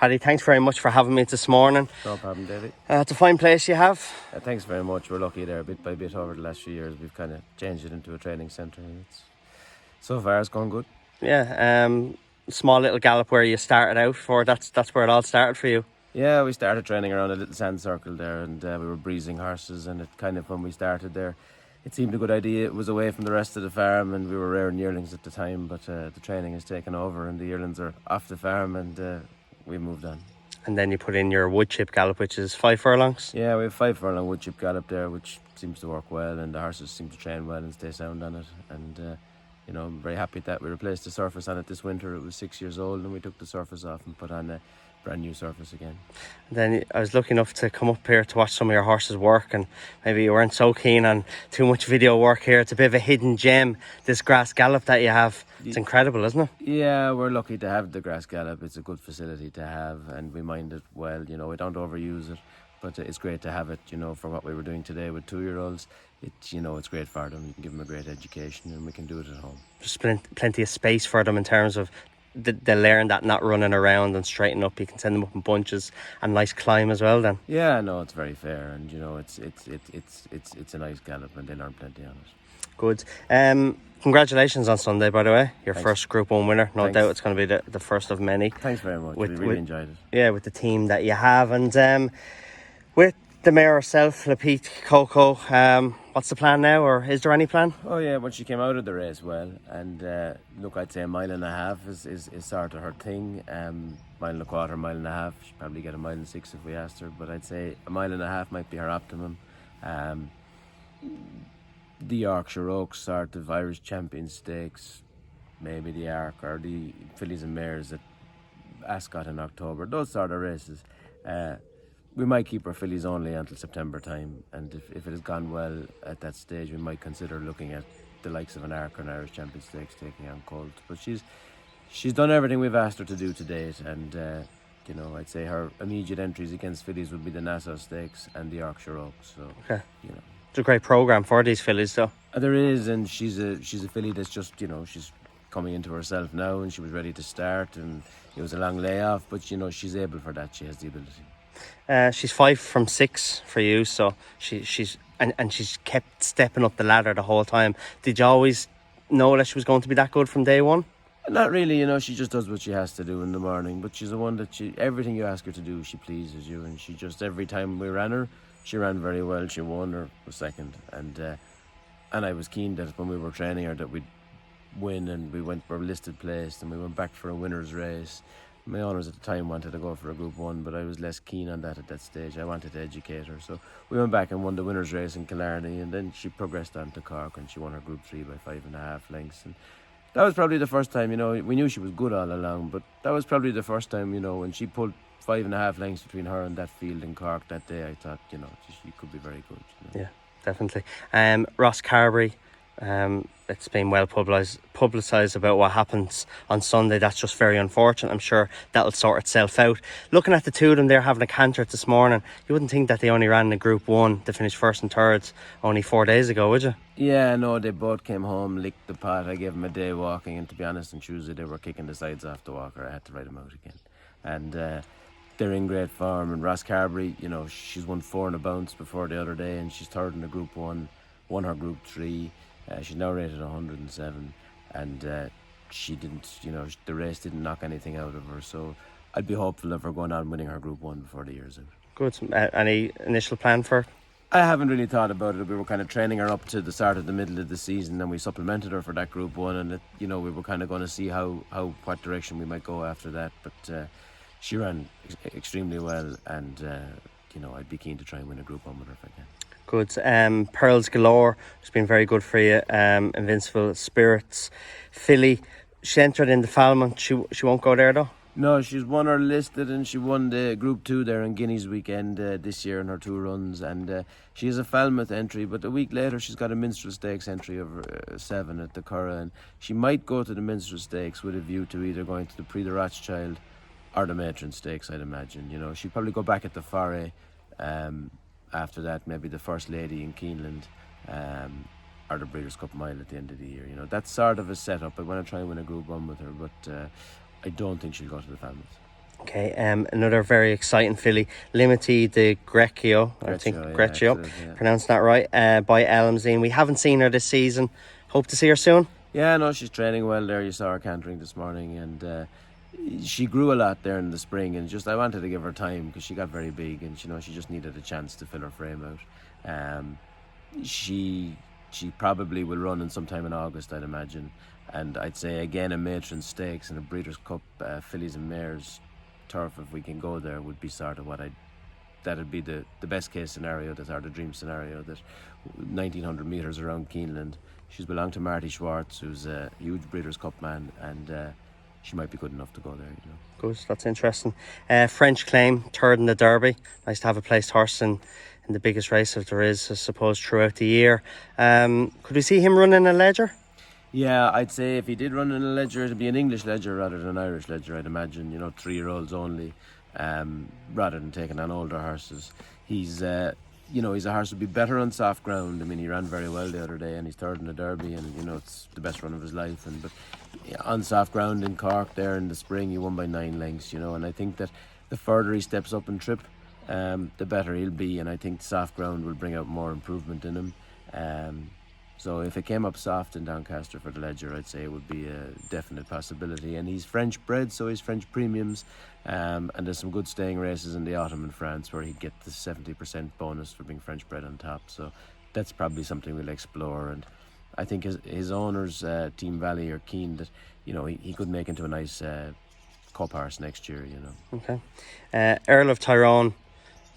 Paddy, thanks very much for having me this morning. No problem, David. It's a fine place you have. Thanks very much. We're lucky there, bit by bit over the last few years. We've kind of changed it into a training centre. So far it's gone good. Yeah, small little gallop where you started out for. That's where it all started for you. Yeah, we started training around a little sand circle there, and we were breezing horses, and it kind of, when we started there, it seemed a good idea. It was away from the rest of the farm, and we were rearing yearlings at the time, but the training has taken over and the yearlings are off the farm, and we moved on. And then you put in your wood chip gallop, which is 5 furlongs. Yeah, we have 5 furlong wood chip gallop there, which seems to work well, and the horses seem to train well and stay sound on it. And I'm very happy that we replaced the surface on it this winter. It was 6 years old, and we took the surface off and put on a brand new surface again. And then I was lucky enough to come up here to watch some of your horses work, and maybe you weren't so keen on too much video work here. It's a bit of a hidden gem, this grass gallop that you have. It's incredible, isn't it? Yeah, we're lucky to have the grass gallop. It's a good facility to have, and we mind it well. We don't overuse it, but it's great to have it, for what we were doing today with 2-year-olds. It's great for them. You can give them a great education, and we can do it at home. There's plenty of space for them in terms of they learn that, not running around and straighten up. You can send them up in bunches, and nice climb as well then. Yeah, no, it's very fair, and it's a nice gallop, and they learn plenty on it. Good. Congratulations on Sunday, by the way. Your Thanks. First Group 1 winner. No Thanks. doubt it's going to be the first of many. Thanks very much. We really enjoyed it. Yeah, with the team that you have, and with the mare herself, Petite Coco. What's the plan now, or is there any plan? Oh yeah, well, she came out of the race well, and look, I'd say 1.5 miles is sort of her thing. 1.25 miles, 1.5 miles. She'd probably get 1.6 miles if we asked her, but I'd say 1.5 miles might be her optimum. The Yorkshire Oaks sort of Irish Champion Stakes, maybe the Arc, or the Fillies and Mares at Ascot in October, those sort of races. We might keep our fillies only until September time, and if it has gone well at that stage, we might consider looking at the likes of an Arc or an Irish Champion Stakes taking on Colt. But she's done everything we've asked her to do to date, and I'd say her immediate entries against fillies would be the Nassau Stakes and the Yorkshire Oaks. So okay, it's a great programme for these fillies, though. There is, and she's a filly that's just she's coming into herself now, and she was ready to start, and it was a long layoff, but she's able for that. She has the ability. She's 5 from 6 for you, so she's kept stepping up the ladder the whole time. Did you always know that she was going to be that good from day one? Not really, she just does what she has to do in the morning, but she's the one that everything you ask her to do, she pleases you, and she just, every time we ran her, she ran very well. She won or was second, and I was keen that when we were training her that we'd win, and we were listed placed, and we went back for a winner's race. My owners at the time wanted to go for a Group 1, but I was less keen on that at that stage. I wanted to educate her. So we went back and won the winner's race in Killarney, and then she progressed on to Cork, and she won her Group 3 by 5.5 lengths. And that was probably the first time, we knew she was good all along, but that was probably the first time, when she pulled 5.5 lengths between her and that field in Cork that day, I thought, she could be very good. Yeah, definitely. Ross Carvery. It's been well publicised about what happens on Sunday. That's just very unfortunate. I'm sure that'll sort itself out. Looking at the two of them, they're having a canter this morning. You wouldn't think that they only ran in Group 1 to finish first and thirds only 4 days ago, would you? Yeah, no, they both came home, licked the pot. I gave them a day walking, and to be honest, on Tuesday they were kicking the sides off the walker. I had to write them out again. And they're in great form. And Ross Carvery, she's won 4 in a bounce before the other day, and she's third in the Group 1, won her Group 3. She's now rated 107, and she didn't, the race didn't knock anything out of her. So I'd be hopeful of her going on winning her Group 1 before the year's out. Good. Any initial plan for her? I haven't really thought about it. We were kind of training her up to the start of the middle of the season, and we supplemented her for that Group 1, and we were kind of going to see what direction we might go after that. But she ran extremely well, and I'd be keen to try and win a Group 1 with her if I can. Good. Pearls Galore has been very good for you. Invincible Spirits filly. She entered in the Falmouth. She won't go there though? No, she's won her listed, and she won the Group 2 there in Guineas weekend this year in her 2 runs, and she has a Falmouth entry, but a week later she's got a Minstrel Stakes entry of 7 at the Curragh, and she might go to the Minstrel Stakes with a view to either going to the Prix de Rothschild or the Matron Stakes, I'd imagine. She'd probably go back at the Foray. After that, maybe the First Lady in Keeneland, or the Breeders' Cup Mile at the end of the year. That's sort of a setup. I want to try and win a Group 1 with her, but I don't think she'll go to the Falmouth. Okay, another very exciting filly, Limity de Greccio, I think Greccio, pronounced that right, by Elmsine. We haven't seen her this season. Hope to see her soon. Yeah, no, she's training well there. You saw her cantering this morning, and she grew a lot there in the spring. And just I wanted to give her time because she got very big, and she just needed a chance to fill her frame out. She probably will run in sometime in August, I'd imagine. And I'd say again a Matron Stakes and a Breeders' Cup fillies and mares turf, if we can go there, would be sort of that'd be the best case scenario, or the dream scenario, that 1900 metres around Keeneland. She's belonged to Marty Schwartz, who's a huge Breeders' Cup man, and she might be good enough to go there. Good, that's interesting. French Claim, third in the Derby. Nice to have a placed horse in the biggest race that there is, I suppose, throughout the year. Could we see him running a Ledger? Yeah, I'd say if he did run in a Ledger, it'd be an English Ledger rather than an Irish Ledger, I'd imagine. 3-year-olds only, rather than taking on older horses. He's a horse would be better on soft ground. I mean, he ran very well the other day, and he's third in the Derby, and it's the best run of his life. But on soft ground in Cork there in the spring, he won by 9 lengths. And I think that the further he steps up in trip, the better he'll be, and I think soft ground will bring out more improvement in him. So if it came up soft in Doncaster for the Ledger, I'd say it would be a definite possibility. And he's French bred, so he's French premiums. And there's some good staying races in the autumn in France where he'd get the 70% bonus for being French bred on top. So that's probably something we'll explore. And I think his owners, Team Valley, are keen that, he could make into a nice cup horse next year, Okay. Earl of Tyrone,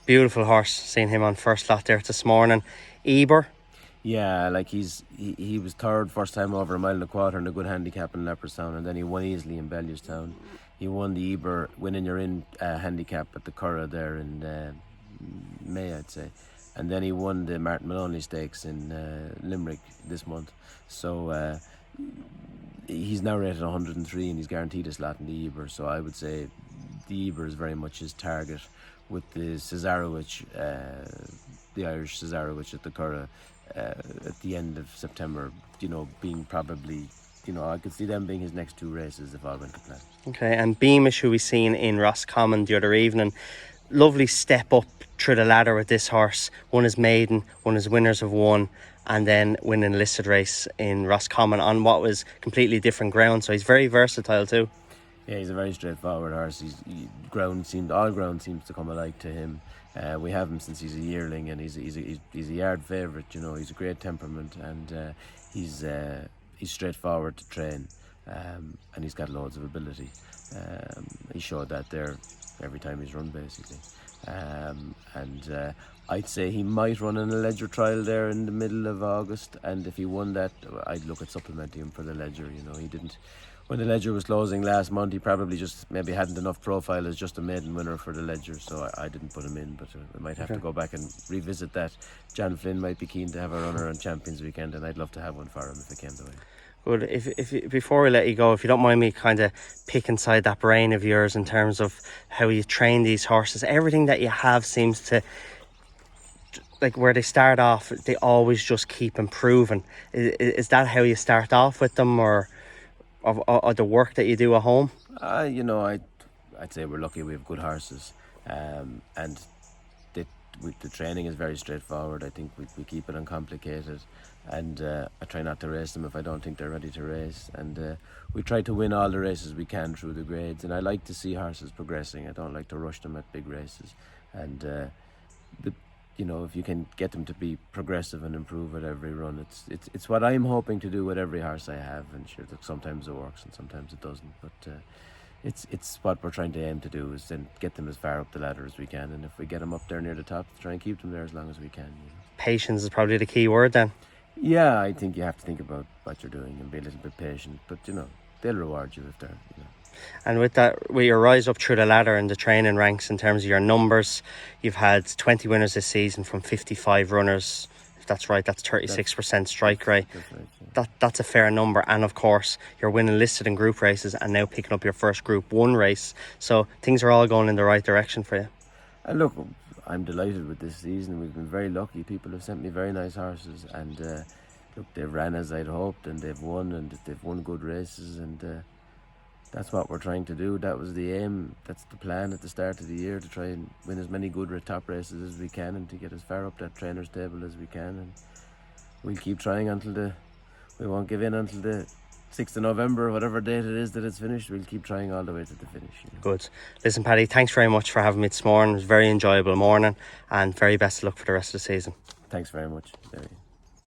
beautiful horse. Seen him on first lot there this morning. Dieber. Yeah, like he was third first time over a mile and a quarter in a good handicap in Leopardstown, and then he won easily in Bellewstown. He won the Dieber Win in Your In handicap at the Curragh there in May, I'd say. And then he won the Martin Maloney Stakes in Limerick this month. So he's now rated 103 and he's guaranteed a slot in the Dieber. So I would say the Dieber is very much his target, with the Cesarewitch, the Irish Cesarewitch at the Curragh at the end of September, being probably, I could see them being his next 2 races if all went to plan. Okay, and Beamish, who we seen in Roscommon the other evening, lovely step up through the ladder with this horse. Won his maiden, won his winners of 1, and then winning a listed race in Roscommon on what was completely different ground. So he's very versatile too. Yeah, he's a very straightforward horse. All ground seems to come alike to him. We have him since he's a yearling, and he's a yard favourite. He's a great temperament, and he's straightforward to train, and he's got loads of ability. He showed that there every time he's run, basically. And I'd say he might run in a Ledger trial there in the middle of August, and if he won that, I'd look at supplementing him for the Ledger. He didn't. When the Ledger was closing last month, he probably just maybe hadn't enough profile as just a maiden winner for the Ledger, so I didn't put him in, but I might have to go back and revisit that. John Flynn might be keen to have a runner on Champions Weekend, and I'd love to have one for him if it came the way. Good. If before we let you go, if you don't mind me kind of pick inside that brain of yours in terms of how you train these horses, everything that you have seems to, like where they start off, they always just keep improving. Is that how you start off with them, or the work that you do at home? I'd say we're lucky we have good horses, and the training is very straightforward. I think we keep it uncomplicated, and I try not to race them if I don't think they're ready to race, and we try to win all the races we can through the grades, and I like to see horses progressing. I don't like to rush them at big races, and if you can get them to be progressive and improve at every run, it's what I'm hoping to do with every horse I have. And sure, sometimes it works and sometimes it doesn't, but it's what we're trying to aim to do, is then get them as far up the ladder as we can, and if we get them up there near the top, try and keep them there as long as we can. Patience is probably the key word then. Yeah, I think you have to think about what you're doing and be a little bit patient, but they'll reward you if they're. And with that, with your rise up through the ladder in the training ranks in terms of your numbers, you've had 20 winners this season from 55 runners. If that's right, that's 36% strike rate. That's right, yeah. That's a fair number. And of course, you're winning listed and group races and now picking up your first Group 1 race. So things are all going in the right direction for you. And look, I'm delighted with this season. We've been very lucky. People have sent me very nice horses, and look, they've ran as I'd hoped, and they've won good races, and That's what we're trying to do. That was the aim. That's the plan at the start of the year, to try and win as many good top races as we can and to get as far up that trainer's table as we can. And we'll keep trying we won't give in until the 6th of November, whatever date it is that it's finished. We'll keep trying all the way to the finish. Good. Listen, Paddy, thanks very much for having me this morning. It was a very enjoyable morning, and very best of luck for the rest of the season. Thanks very much, Derry.